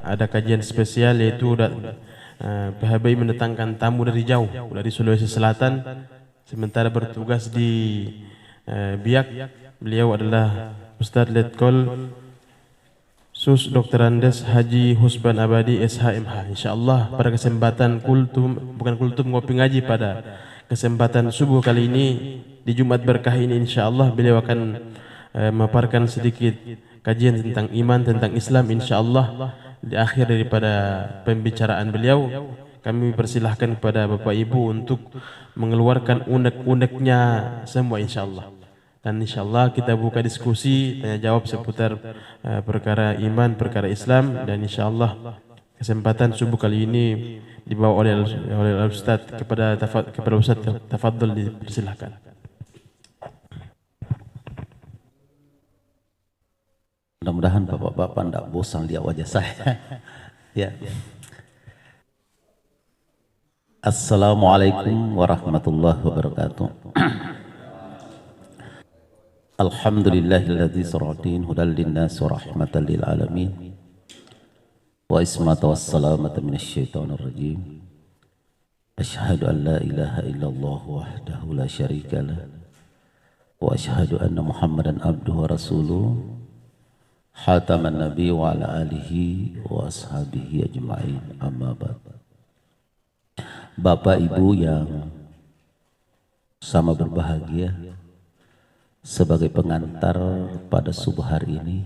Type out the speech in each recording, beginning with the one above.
ada kajian spesial yaitu PHBI mendatangkan tamu dari jauh dari Sulawesi Selatan, sementara bertugas di Biak. Beliau adalah Ustadz Letkol Sus Dr. Andes Haji Husban Abadi SHMH. Insyaallah pada kesempatan kultum ngopi ngaji pada kesempatan subuh kali ini di Jumat berkah ini, insyaallah beliau akan memaparkan sedikit kajian tentang iman, tentang Islam. Insyaallah di akhir daripada pembicaraan beliau kami persilahkan kepada Bapak Ibu untuk mengeluarkan unek-uneknya semua, insyaallah. Dan insyaallah kita buka diskusi tanya jawab seputar perkara iman, perkara Islam. Dan insyaallah kesempatan subuh kali ini dibawa oleh Ustaz kepada Ustaz. Tafadhol, dipersilahkan. Mudah-mudahan bapak-bapak tidak bosan lihat wajah saya. Ya. Assalamualaikum warahmatullahi wabarakatuh. Alhamdulillahilladzi suratin hudal linnas wa rahmatan lil alamin wa ismata wassalamata minasyaitonir rajim. Asyhadu an la ilaha illallah wahdahu la syarikalah wa asyhadu anna Muhammadan abduhu wa rasuluh Hataman Nabi wa ala alihi wa ashabihi ajma'in, amma ba'd. Bapak Ibu yang sama berbahagia, sebagai pengantar pada subuh hari ini,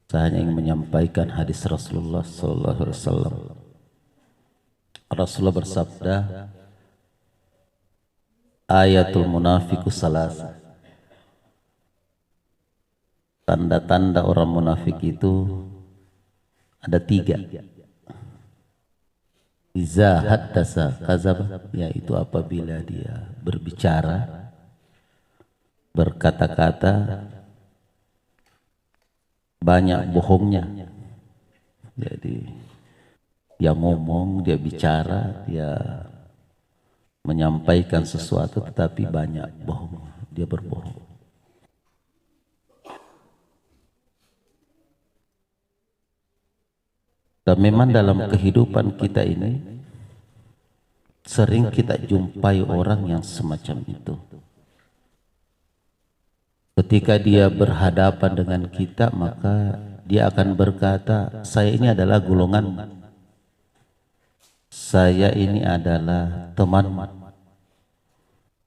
saya hanya ingin menyampaikan hadis Rasulullah SAW. Rasulullah bersabda, ayatul munafiqu salasa. Tanda-tanda orang munafik itu ada 3. Iza haddasa kazaba, yaitu apabila dia berbicara, berkata-kata, banyak bohongnya. Jadi dia ngomong, dia bicara, dia menyampaikan sesuatu tetapi banyak bohong, dia berbohong. Dan memang dalam kehidupan kita ini sering kita jumpai orang yang semacam itu. Ketika dia berhadapan dengan kita, maka dia akan berkata, saya ini adalah golongan, saya ini adalah teman,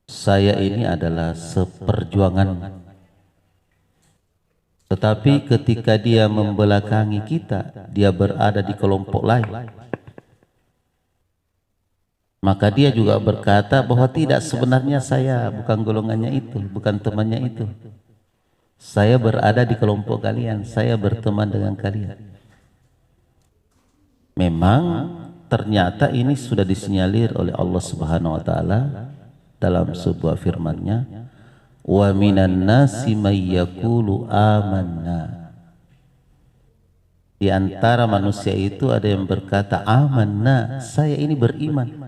saya ini adalah seperjuangan. Tetapi ketika dia membelakangi kita, dia berada di kelompok lain, maka dia juga berkata bahwa tidak, sebenarnya saya bukan golongannya itu, bukan temannya itu. Saya berada di kelompok kalian, saya berteman dengan kalian. Memang ternyata ini sudah disinyalir oleh Allah Subhanahu wa taala dalam sebuah firman-Nya, wa minan nasi may yaqulu amanna. Di antara manusia itu ada yang berkata amanna, saya ini beriman,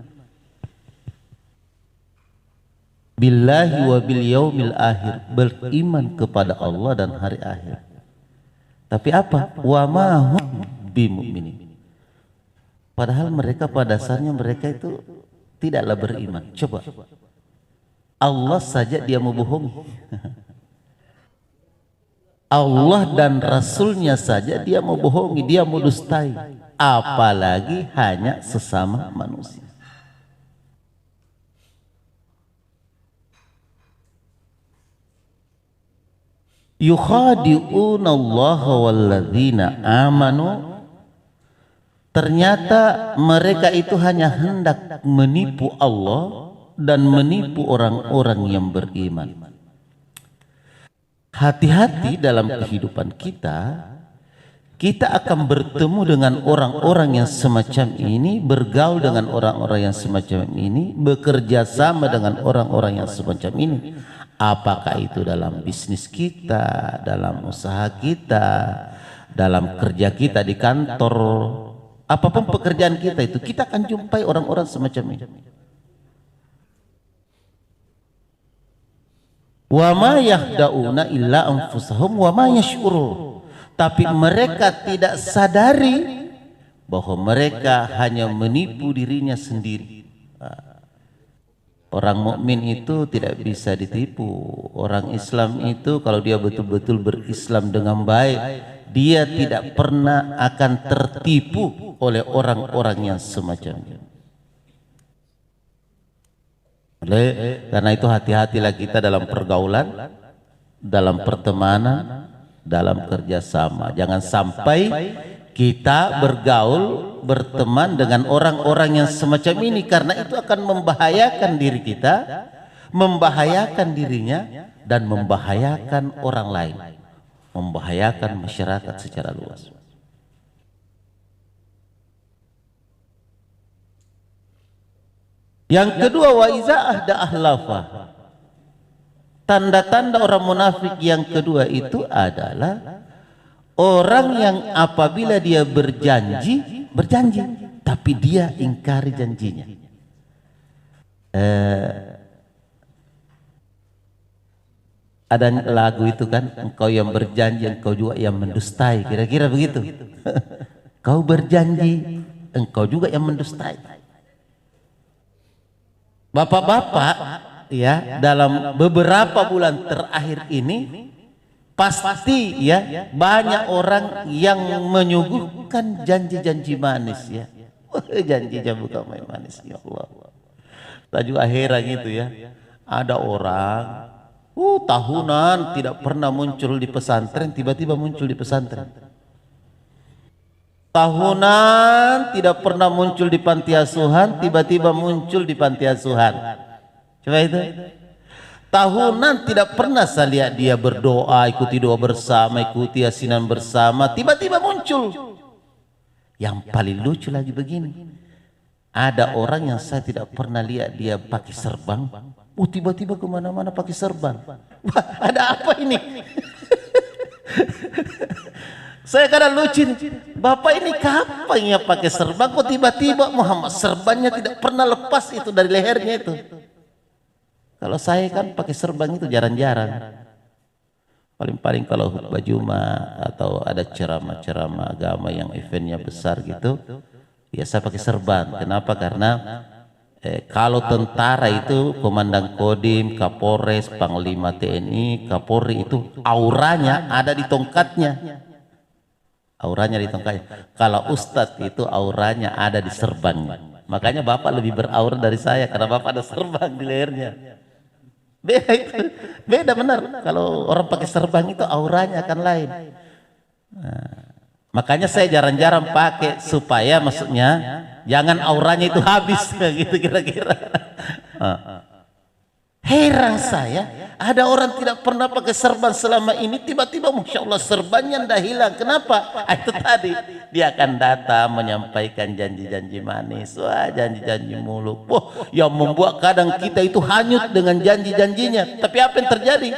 billahi wa bil yaumil akhir, beriman kepada Allah dan hari akhir. Tapi apa? Wa ma hum bimu'minin. Padahal mereka pada dasarnya mereka itu tidaklah beriman. Coba, Allah saja dia membohongi. Allah dan Rasulnya saja dia membohongi, dia mendustai, apalagi hanya sesama manusia. Yukhadi'una Allah walladzina amanu. Ternyata mereka itu hanya hendak menipu Allah dan menipu orang-orang yang beriman. Hati-hati dalam kehidupan kita, kita akan bertemu dengan orang-orang yang semacam ini, bergaul dengan orang-orang yang semacam ini, bekerja sama dengan orang-orang yang semacam ini. Apakah itu dalam bisnis kita, dalam usaha kita, dalam kerja kita di kantor, apapun pekerjaan kita itu, kita akan jumpai orang-orang semacam ini. Wa ma yahda'una illa anfusahum wa ma yash'urun. tapi mereka tidak sadari bahwa mereka hanya menipu dirinya sendiri. Orang mukmin itu tidak bisa ditipu. Orang Islam itu kalau dia betul-betul berislam dengan baik, dia tidak pernah akan tertipu oleh orang-orang yang semacamnya. Karena itu hati-hatilah kita dalam pergaulan, dalam pertemanan, dalam kerjasama. Jangan sampai kita bergaul, berteman dengan orang-orang yang semacam ini, karena itu akan membahayakan diri kita, membahayakan dirinya, dan membahayakan orang lain, membahayakan masyarakat secara luas. Yang kedua, wa iza ahda ahlafa. Tanda-tanda orang munafik yang kedua itu adalah orang yang apabila dia berjanji, tapi dia ingkari janjinya. Ada lagu itu kan, engkau yang berjanji, engkau juga yang mendustai, kira-kira begitu. Kau berjanji, engkau juga yang mendustai. Bapak-bapak, ya, dalam beberapa bulan terakhir ini pasti ya banyak orang yang menyuguhkan janji-janji manis, ya. Janjinya bukan main manis, ya Allah. Kita juga heran gitu ya. Ada orang tahunan tidak pernah muncul di pesantren, tiba-tiba muncul di pesantren. Tahunan tidak pernah muncul di panti asuhan, tiba-tiba muncul di panti asuhan. Coba itu. Tahunan tidak pernah saya lihat dia berdoa, ikuti doa bersama, ikuti asinan bersama, tiba-tiba muncul. Yang paling lucu lagi begini, ada orang yang saya tidak pernah lihat dia pakai serban, tiba-tiba kemana-mana pakai serban. Wah, ada apa ini? Saya kadang lucu nih, Bapak ini kapan ya pakai serban, kok tiba-tiba Muhammad serbannya tidak pernah lepas itu dari lehernya itu. Kalau saya kan pakai serban itu jarang-jarang. Paling-paling kalau khutbah Jumat atau ada ceramah-ceramah agama yang eventnya besar gitu, ya saya pakai serban. Kenapa? Karena kalau tentara itu komandan Kodim, Kapolres, Panglima TNI, Kapolri itu auranya ada di tongkatnya. Auranya di tongkatnya. Kalau ustadz itu auranya ada di serbannya. Makanya Bapak lebih beraura dari saya karena Bapak ada serban di lehernya. Beda itu, beda benar. Kalau orang pakai serban itu auranya akan lain. Nah, makanya saya jarang-jarang pakai supaya maksudnya jangan auranya itu habis gitu kira-kira. Heran saya, ada orang tidak pernah pakai serban selama ini, tiba-tiba Masya Allah serbannya dah hilang. Kenapa? Itu tadi, dia akan datang menyampaikan janji-janji manis, wah janji-janji muluk. Wah, yang membuat kadang kita itu hanyut dengan janji-janjinya. Tapi apa yang terjadi?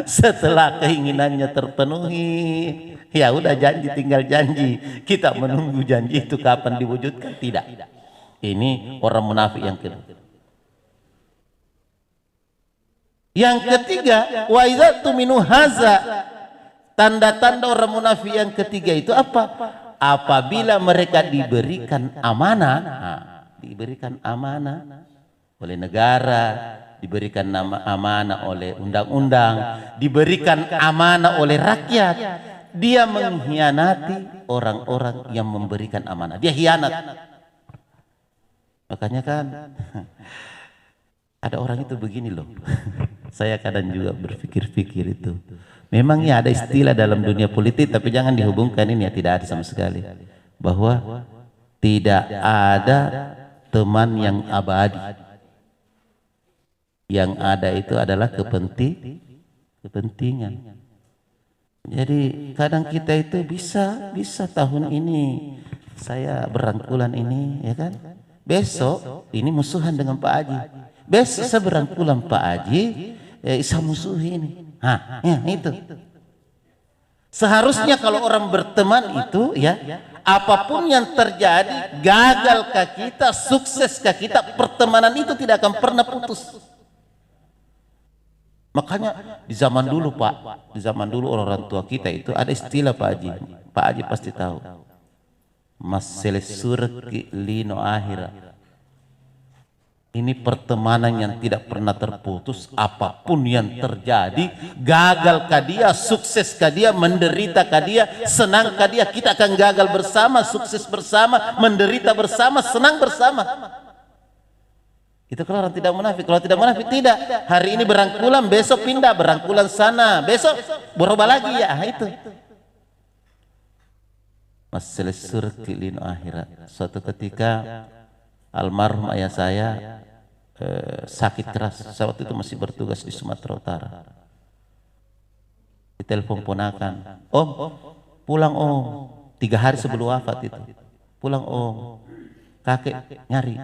Setelah keinginannya terpenuhi, ya udah janji tinggal janji. Kita menunggu janji itu kapan diwujudkan? Tidak. Ini orang munafik yang kedua. Yang ketiga, wa idza tuminu haza, tanda-tanda orang munafik yang ketiga itu apa? Apabila mereka diberikan amanah, diberikan amanah oleh negara, diberikan amanah oleh undang-undang, diberikan amanah oleh rakyat, dia mengkhianati orang-orang yang memberikan amanah. Dia hianat. Makanya kan ada orang itu begini loh. Saya kadang juga berpikir-pikir itu. Memangnya ada istilah dalam dunia politik, tapi jangan dihubungkan ini ya, tidak ada sama sekali. Bahwa tidak ada teman yang abadi. Yang ada itu adalah kepentingan. Jadi kadang kita itu bisa tahun ini saya berangkulan ini, ya kan? Besok ini musuhan dengan Pak Haji. Besok saya berangkulan Pak Haji, saya musuhi ini. Ya itu. Seharusnya kalau orang berteman itu ya, apapun yang terjadi, gagalkah kita, sukseskah kita, pertemanan itu tidak akan pernah putus. Makanya di zaman dulu Pak, di zaman dulu orang tua kita itu ada istilah Pak Haji. Pak Haji pasti tahu. Masele surki lino akhira. Ini pertemanan yang tidak pernah terputus, apapun yang terjadi, gagal kah dia, sukses kah dia, menderita kah dia, senang kah dia, kita akan gagal bersama, sukses bersama, menderita bersama, senang bersama. Itu kalau orang tidak munafik. Kalau tidak munafik tidak. Hari ini berangkulan, besok pindah, berangkulan sana, besok berubah lagi ya, itu. Masalah surki lino akhirat. Suatu ketika almarhum ayah saya sakit keras. Saya waktu itu masih bertugas di Sumatera Utara. Ditelepon ponakan, Om, pulang Om. 3 hari sebelum wafat itu, pulang Om, kakek nyari.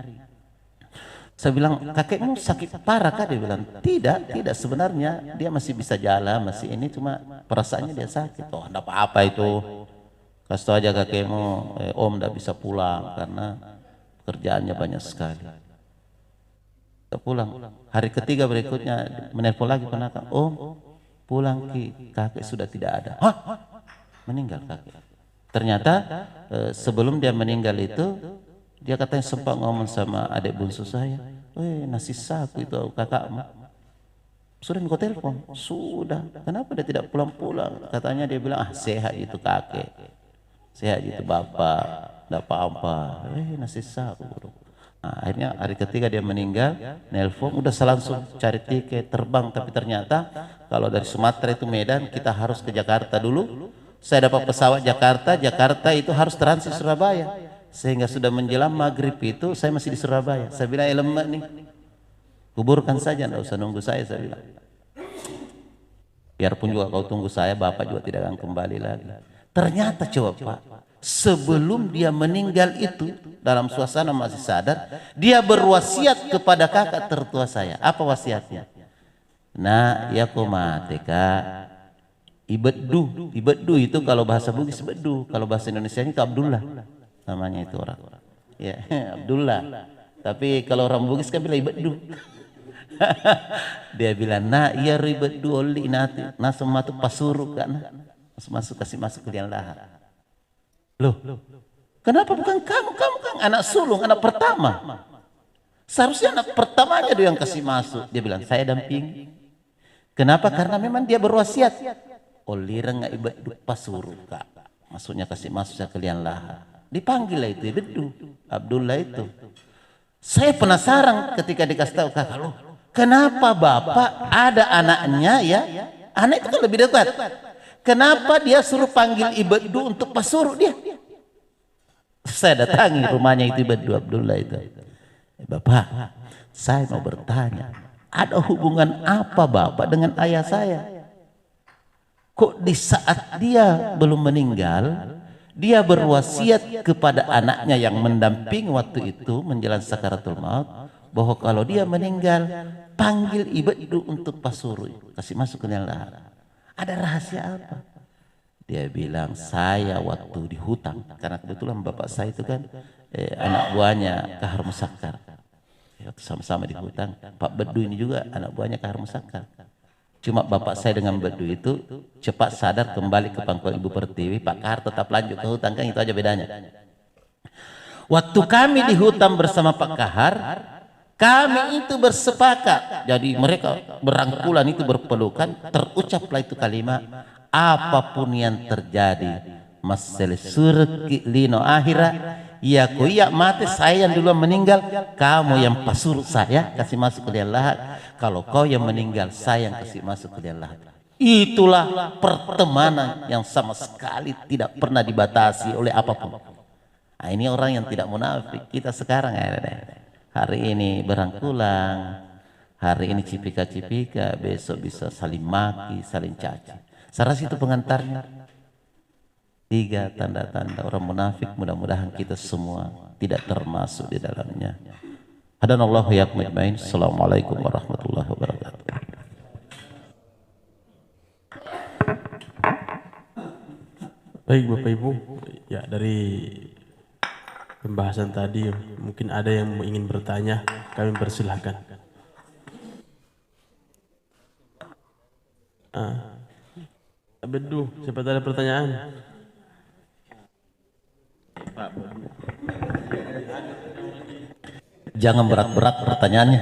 Saya bilang, kakekmu sakit parah kah? Dia bilang, tidak sebenarnya dia masih bisa jalan, masih ini, cuma perasaannya dia sakit. Oh, enggak apa-apa itu. Kasih tahu aja kakekmu, Om enggak bisa pulang karena pekerjaannya banyak sekali. Kita pulang. Hari ketiga berikutnya menelpon lagi ponakan, Om, pulang Ki, kakek sudah tidak ada. Hah? Meninggal kakek. Ternyata sebelum dia meninggal itu, dia katanya sempat ngomong sama adik bungsu saya, nasi saku itu kakakmu. Sudah kau telepon? Sudah. Kenapa dia tidak pulang-pulang? Katanya dia bilang, sehat itu kakek, sehat itu bapak, tidak apa-apa. Nasi saku. Nah, akhirnya hari ketiga dia meninggal, nelpon, udah langsung cari tiket terbang. Tapi ternyata kalau dari Sumatera itu Medan, kita harus ke Jakarta dulu. Saya dapat pesawat Jakarta itu harus transit Surabaya. Sehingga sudah menjelang maghrib itu saya masih di Surabaya. Saya bilang, lemak nih, kuburkan saja, nggak usah nunggu saya bilang. Biarpun juga kau tunggu saya, bapak juga tidak akan kembali lagi. Ternyata coba Pak, sebelum dia meninggal itu, dalam suasana masih sadar, dia berwasiat kepada kakak tertua saya. Apa wasiatnya? Nah, ya kau mati kak, Ibeddu itu kalau bahasa Bugis Beddu, kalau bahasa Indonesia itu Abdullah. Namanya itu orang, ya Abdullah. Tapi kalau orang Bugis kan bilang Ibeddu. Dia bilang, nah iya Ibeddu oli nanti, nah semua itu pasuru kan, kasih masuk ke liang lahat. Loh, kenapa bukan kamu? Kamu kan anak sulung, anak pertama. Seharusnya anak pertamanya dia yang kasih masuk. Dia bilang, saya damping. Kenapa? Karena memang dia berwasiat. Oli renga Ibeddu pasuru kak, maksudnya kasih masuk ke liang lahat. Dipanggil lah itu Ibeddu, Abdullah itu. Saya penasaran ketika dikasih tahu kakak, loh, kenapa bapak ada anaknya ya? Anak itu kan lebih dekat. Kenapa dia suruh panggil Ibeddu untuk pasuruh dia? Saya datangi rumahnya itu Ibeddu Abdullah itu. Bapak, saya mau bertanya, ada hubungan apa bapak dengan ayah saya? Kok di saat dia belum meninggal, dia berwasiat kepada anaknya yang mendamping waktu itu menjelang sakaratul maut, bahwa kalau dia meninggal, panggil Ibeddu untuk pasuruh, kasih masuk ke liang lahat. Ada rahasia apa? Dia bilang, saya waktu di hutan, karena kebetulan bapak saya itu kan anak buahnya Kahar Musakkar. Sama-sama di hutan. Pak Beddu ini juga anak buahnya Kahar Musakkar. Cuma bapak saya dengan Beddu itu cepat sadar kembali ke pangkuan Ibu Pertiwi. Pak Kahar tetap lanjut ke hutan, kan itu aja bedanya. Waktu kami di hutan bersama Pak Kahar, kami itu bersepakat. Jadi mereka berangkulan itu berpelukan, terucaplah itu kalimat, apapun yang terjadi, masel surki lino akhirah, ya kuya mati, saya yang duluan meninggal, kamu yang pasuruh saya kasih masuk ke liang lahat. Kalau kau yang meninggal, saya yang kasih masuk ke liang lahat. Itulah pertemanan yang sama sekali tidak pernah dibatasi oleh apapun. Nah, ini orang yang tidak munafik. Kita sekarang hari ini berangkulan, hari ini cipika-cipika, besok bisa saling maki, saling caci. Saya rasa itu pengantarnya. 3 tanda-tanda orang munafik, mudah-mudahan kita semua tidak termasuk di dalamnya. Hadanallahu iyyakum ajmain. Assalamualaikum warahmatullahi wabarakatuh. Baik Bapak Ibu, ya dari pembahasan tadi mungkin ada yang ingin bertanya, kami persilahkan. Abdu, siapa ada pertanyaan? Jangan berat-berat pertanyaannya.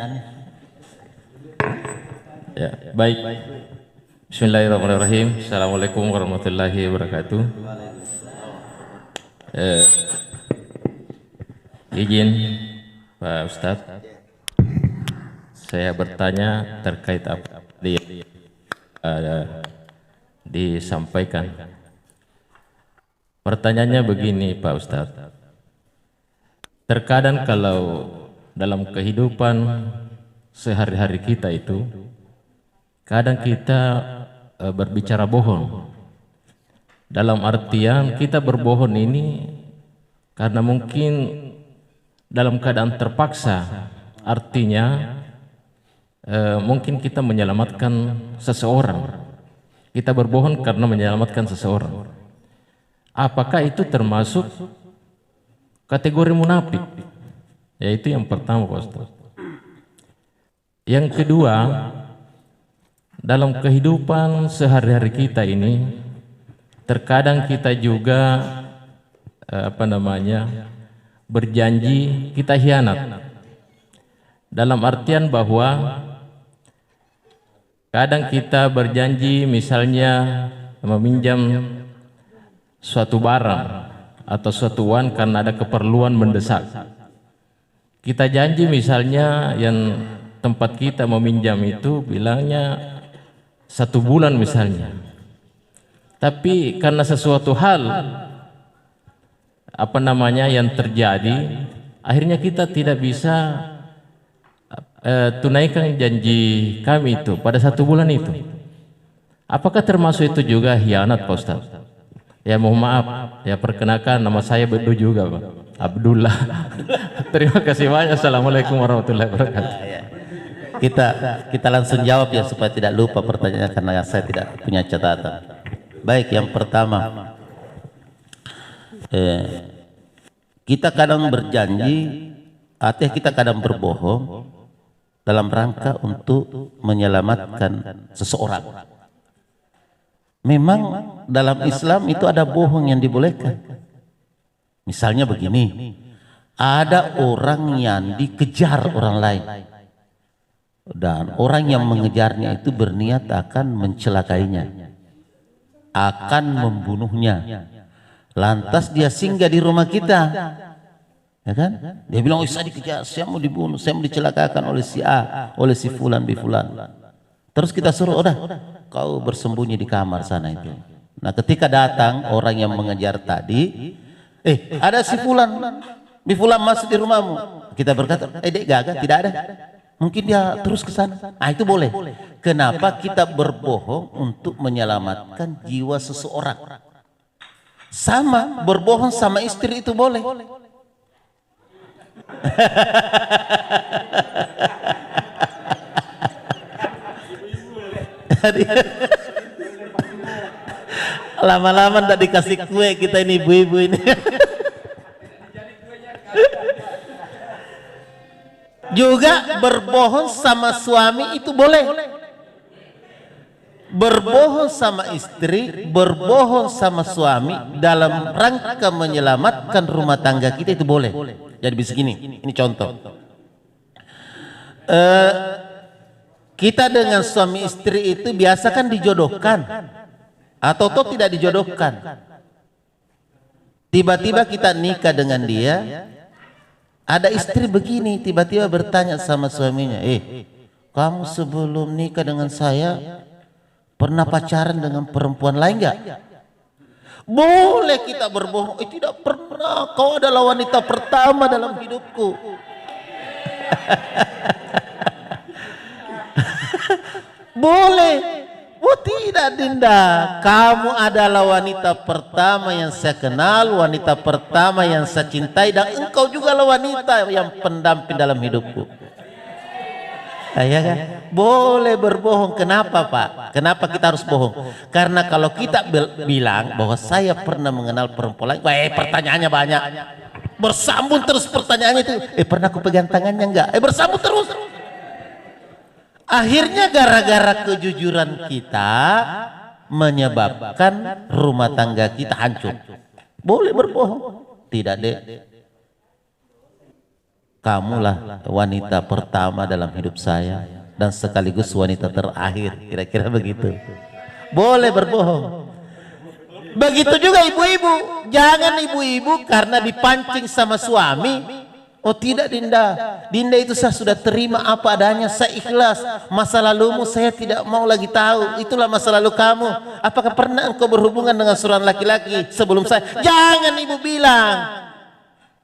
Ya, baik. Bismillahirrahmanirrahim. Assalamualaikum warahmatullahi wabarakatuh. Izin Pak Ustadz, saya bertanya terkait apa disampaikan. Pertanyaannya begini Pak Ustadz, terkadang kalau dalam kehidupan sehari-hari kita itu, kadang kita berbicara bohong. Dalam artian kita berbohong ini karena mungkin dalam keadaan terpaksa, artinya mungkin kita menyelamatkan seseorang. Kita berbohong karena menyelamatkan seseorang. Apakah itu termasuk kategori munafik? Yaitu yang pertama Pak Ustaz. Yang kedua, dalam kehidupan sehari-hari kita ini, terkadang kita juga berjanji kita hianat. Dalam artian bahwa kadang kita berjanji misalnya meminjam suatu barang atau suatu uang karena ada keperluan mendesak. Kita janji misalnya yang tempat kita meminjam itu bilangnya 1 bulan misalnya. Tapi karena sesuatu hal yang terjadi, akhirnya kita tidak bisa tunaikan janji kami itu pada 1 bulan itu. Apakah termasuk itu juga hianat Pak Ustaz? Ya mohon maaf, ya perkenalkan nama saya Bedu juga Pak, Abdullah. Terima kasih banyak. Assalamualaikum warahmatullahi wabarakatuh. Kita langsung jawab ya supaya tidak lupa pertanyaannya karena saya tidak punya catatan. Baik, yang pertama, kita kadang berjanji, artinya kita kadang berbohong dalam rangka untuk menyelamatkan seseorang. Memang dalam Islam itu ada bohong yang dibolehkan. Misalnya begini, ada orang yang dikejar orang lain dan orang yang mengejarnya itu berniat akan mencelakainya, akan membunuhnya. Lantas dia singgah di rumah kita, ya kan? Dia bilang, oh, saya dikejar, saya mau dibunuh, saya mau dicelakakan oleh si A, oleh si fulan bi fulan. Terus kita suruh, udah kau bersembunyi di kamar sana itu. Nah ketika datang orang yang mengejar tadi, ada si fulan bi fulan masuk di rumahmu. Kita berkata, dek gagah, tidak ada. Mungkin dia terus ke sana. Ah itu boleh. Kenapa kita berbohong untuk menyelamatkan jiwa seseorang? Sama berbohong sama istri itu boleh. Lama-lama tidak dikasih kue kita ini ibu-ibu ini. Juga berbohong sama suami itu boleh. Berbohong sama istri, berbohong sama suami dalam rangka menyelamatkan rumah tangga kita itu boleh. Jadi begini, ini contoh. Kita dengan suami istri itu biasa kan dijodohkan atau tidak dijodohkan. Tiba-tiba kita nikah dengan dia. Ada istri begini tiba-tiba bertanya sama suaminya, kamu sebelum nikah dengan saya pernah pacaran dengan perempuan lain enggak? Boleh kita berbohong, tidak pernah, kau adalah wanita pertama dalam hidupku. Boleh. Oh tidak Dinda, kamu adalah wanita pertama yang saya kenal, wanita pertama yang saya cintai, dan engkau juga lah wanita yang pendamping dalam hidupku. Ya kan? Boleh berbohong. Kenapa Pak? Kenapa kita harus bohong? Karena kalau kita bilang bahwa saya pernah mengenal perempuan lain, pertanyaannya banyak, bersambung terus pertanyaannya itu. Pernah aku pegang tangannya enggak? Bersambung terus. Akhirnya gara-gara kejujuran kita, menyebabkan rumah tangga kita hancur. Boleh berbohong. Tidak, Dek. Kamulah wanita pertama dalam hidup saya dan sekaligus wanita terakhir. Kira-kira begitu. Boleh berbohong. Begitu juga ibu-ibu. Jangan ibu-ibu karena dipancing sama suami. Oh tidak, Dinda. Dinda itu saya sudah terima apa adanya. Saya ikhlas. Masa lalumu saya tidak mau lagi tahu. Itulah masa lalu kamu. Apakah pernah engkau berhubungan dengan seorang laki-laki sebelum saya? Jangan ibu bilang.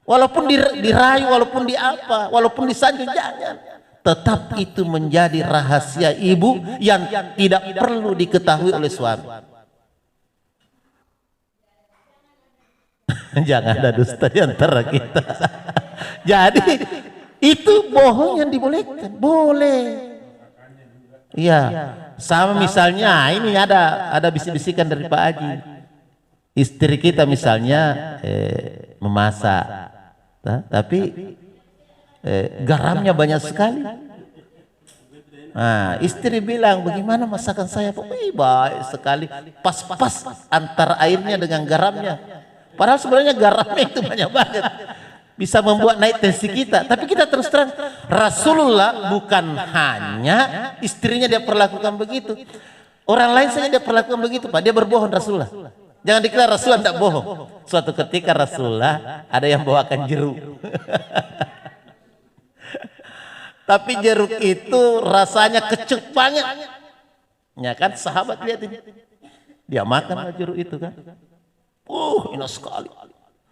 Walaupun dirayu, walaupun diapa, walaupun disanjung, jangan. Tetap itu menjadi rahasia ibu yang tidak perlu diketahui oleh suami. Jangan ada dusta di antara kita. Jadi itu bohong yang dibolehkan, boleh. Iya, sama misalnya ini ada bisik-bisikan dari Pak Haji. Istri kita misalnya memasak, tapi garamnya banyak sekali. Nah, istri bilang, bagaimana masakan saya? Baik sekali, pas-pas antara airnya dengan garamnya. Padahal sebenarnya garamnya itu banyak banget. Bisa membuat naik tensi kita. Tapi kita terus terang, Rasulullah bukan hanya istrinya dia perlakukan begitu. Orang lain saja dia perlakukan begitu, Pak. Dia berbohong Rasulullah. Jangan dikira Rasulullah tidak bohong. Suatu ketika Rasulullah ada yang bawakan jeruk. Tapi jeruk itu rasanya kecut banget. Ya kan, sahabat lihat ini. Dia makan jeruk itu kan. Enak sekali.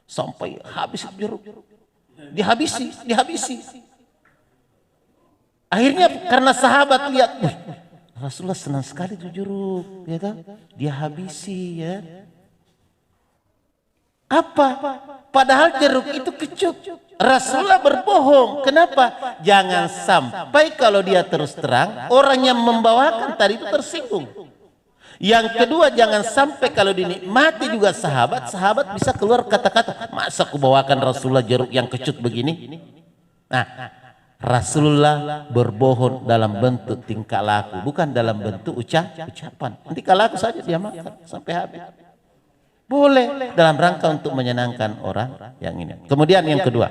Sampai habis jeruk. Dihabisi. Akhirnya karena sahabat lihat, Rasulullah senang sekali tuh jeruk, ya kan? Dia habisi ya. Apa? Padahal jeruk itu kecut. Rasulullah berbohong. Kenapa? Jangan sampai kalau dia terus terang, orang yang membawakan tadi itu tersinggung. Yang kedua, jangan sampai kalau dinikmati juga sahabat bisa keluar kata-kata, masa aku bawakan Rasulullah jeruk yang kecut begini? Nah, Rasulullah berbohong dalam bentuk tingkah laku, bukan dalam bentuk ucapan. Tingkah laku saja dia makan sampai habis. Boleh dalam rangka untuk menyenangkan orang yang ini. Kemudian yang kedua,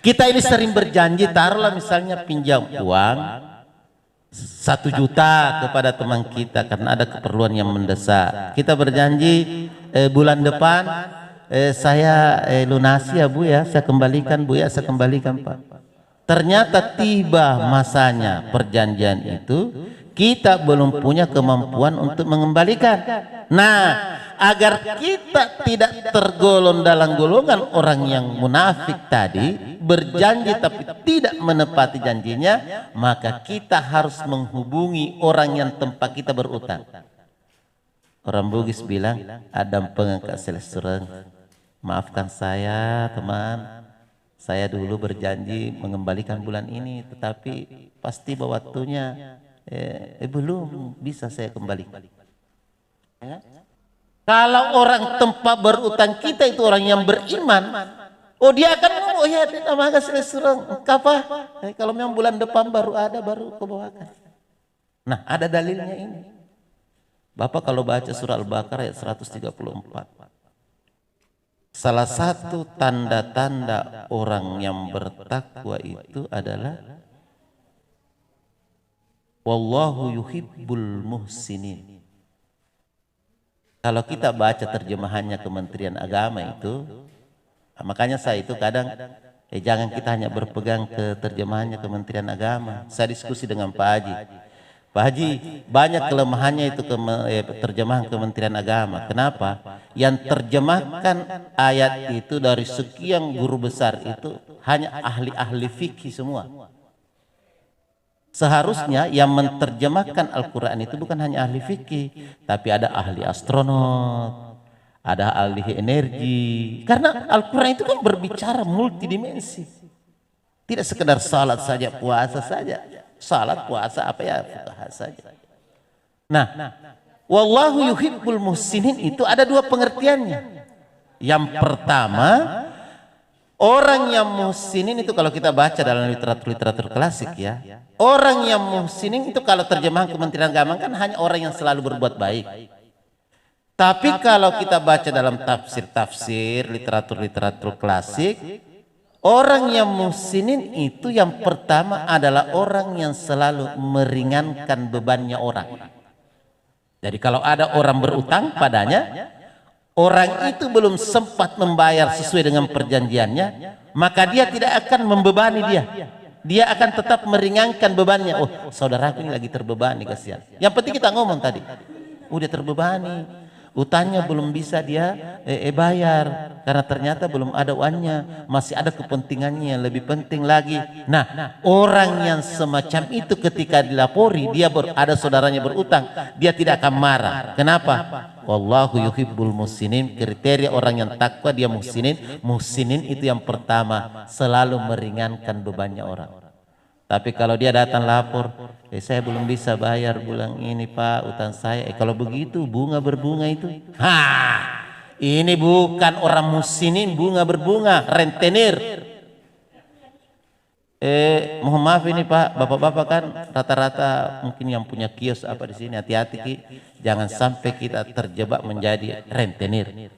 kita ini sering berjanji, taruhlah misalnya pinjam uang 1 juta kepada teman kita karena ada keperluan yang mendesak. Kita berjanji bulan depan saya lunasi ya Bu ya, saya kembalikan Bu ya, saya kembalikan Pak. Ternyata tiba masanya perjanjian itu, kita belum punya kemampuan untuk mengembalikan. Nah, agar kita tidak tergolong dalam golongan orang yang munafik tadi, berjanji tapi tidak menepati janjinya, maka kita harus menghubungi orang yang tempat kita berutang. Orang Bugis bilang, Adam pengangkat selesureng, maafkan saya teman, saya dulu berjanji mengembalikan bulan ini, tetapi pasti waktunya belum bisa saya kembalikan. Ya? Kalau orang tempat berutang kita itu orang yang beriman, oh dia akan ngomong, oh ya tidak maka selesai apa? Kalau memang bulan depan baru ada, baru kau bawakan. Nah, ada dalilnya ini. Bapak kalau baca surah Al-Baqarah ayat 134, salah satu tanda-tanda orang yang bertakwa itu adalah wallahu yuhibbul muhsinin. Kalau kita baca terjemahannya Kementerian Agama itu, makanya saya itu kadang jangan kita hanya berpegang ke terjemahannya Kementerian Agama. Saya diskusi dengan Pak Haji. Pak Haji, banyak kelemahannya itu terjemahan Kementerian Agama. Kenapa? Yang terjemahkan ayat itu dari sekian guru besar itu hanya ahli-ahli fikih semua. Seharusnya yang menerjemahkan Al-Quran itu bukan hanya ahli fikih, tapi ada ahli astronot, ada ahli energi. Karena Al-Quran itu kan berbicara multidimensi. Tidak sekedar salat saja, puasa saja. Salat, puasa, apa ya, fuqaha saja. Nah, wallahu yuhibbul muhsinin itu ada 2 pengertiannya. Yang pertama, orang yang muhsinin itu kalau kita baca dalam literatur klasik ya, Orang yang muhsinin itu kalau terjemahan Kementerian Agama kan hanya orang yang selalu berbuat baik. Tapi kalau kita baca dalam tafsir-tafsir, literatur-literatur klasik, orang yang muhsinin itu yang pertama adalah orang yang selalu meringankan bebannya orang. Jadi kalau ada orang berutang padanya, orang itu belum sempat membayar sesuai dengan perjanjiannya, maka dia tidak akan membebani dia. Dia akan tetap meringankan bebannya. Oh, saudaraku ini lagi terbebani, kasihan. Yang penting kita ngomong tadi, udah terbebani, utangnya belum bisa dia bayar karena ternyata belum ada uangnya, masih ada kepentingannya yang lebih penting lagi. Nah, orang yang semacam itu ketika dilapori dia ada saudaranya berutang, dia tidak akan marah. Kenapa? Wallahu yuhibbul muhsinin. Kriteria orang yang takwa dia muhsinin. Muhsinin itu yang pertama selalu meringankan bebannya orang. Tapi kalau dia datang lapor, saya belum bisa bayar bulan ini Pak, utang saya. Kalau begitu bunga berbunga itu, ini bukan orang muhsinin, bunga berbunga, rentenir. Mohon maaf ini Pak, bapak-bapak kan rata-rata mungkin yang punya kios apa di sini, hati-hati Ki, jangan sampai kita terjebak menjadi rentenir.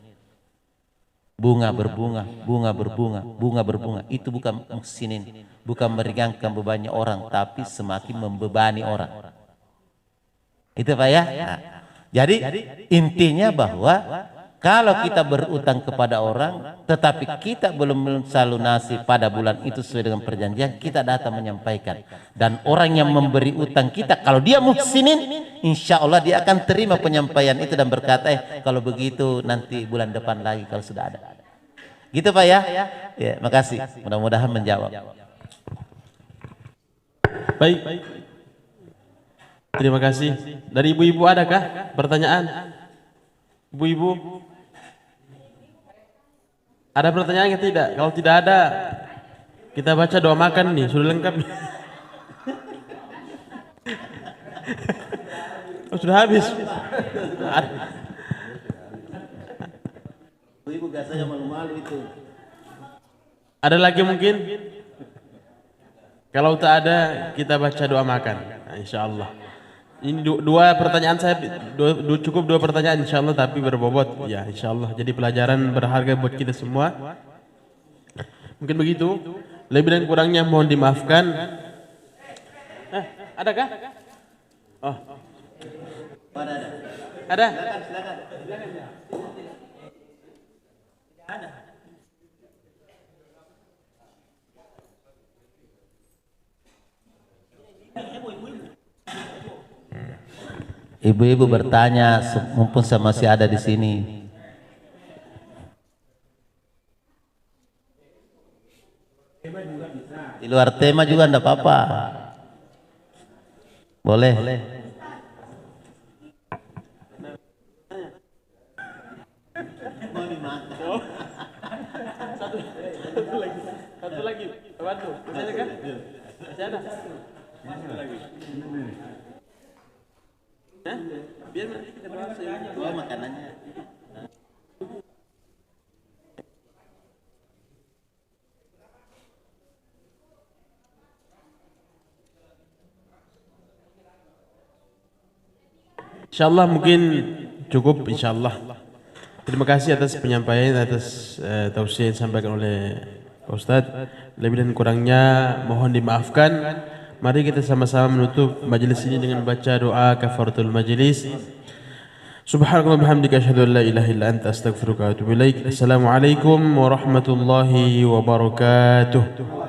Bunga berbunga, bunga berbunga, bunga berbunga, itu bukan muhsinin, bukan meringankan bebannya orang, tapi semakin membebani orang. Itu Pak ya. Nah, jadi intinya bahwa kalau kita berutang kepada orang, tetapi kita belum melunasi pada bulan itu sesuai dengan perjanjian, kita datang menyampaikan. Dan orang yang memberi utang kita, kalau dia muhsinin, insya Allah dia akan terima penyampaian itu dan berkata, kalau begitu nanti bulan depan lagi kalau sudah ada. Gitu Pak ya? Ya, makasih. Mudah-mudahan menjawab. Baik. Terima kasih. Dari ibu-ibu adakah pertanyaan? Ibu-ibu? Ada pertanyaan atau tidak? Kalau tidak ada, kita baca doa makan nih, sudah lengkap. Oh, sudah habis. Ibu biasanya malu-malu itu. Ada lagi mungkin? Kalau tak ada, kita baca doa makan. Nah, insya Allah. Ini dua pertanyaan saya, cukup dua pertanyaan insya Allah, tapi berbobot. Ya insya Allah. Jadi pelajaran berharga buat kita semua. Mungkin begitu. Lebih dan kurangnya mohon dimaafkan. Adakah? Oh. Ada? Silakan. Ibu-ibu bertanya, mumpung saya masih ada di sini. Di luar tema juga enggak apa-apa. Boleh. Satu lagi. Bantu. Masih ada kan? Masih ada. Satu lagi. Biar nanti kita bahas makanannya. Insyaallah mungkin cukup insyaallah. Terima kasih atas penyampaian, atas tausiah yang disampaikan oleh Pak Ustadz. Lebih dan kurangnya mohon dimaafkan. Mari kita sama-sama menutup majelis ini dengan baca doa kafaratul majelis. Subhanallahi wa bihamdika asyhadu an la ilaha illa anta astaghfiruka wa atubu ilaik. Assalamualaikum warahmatullahi wabarakatuh.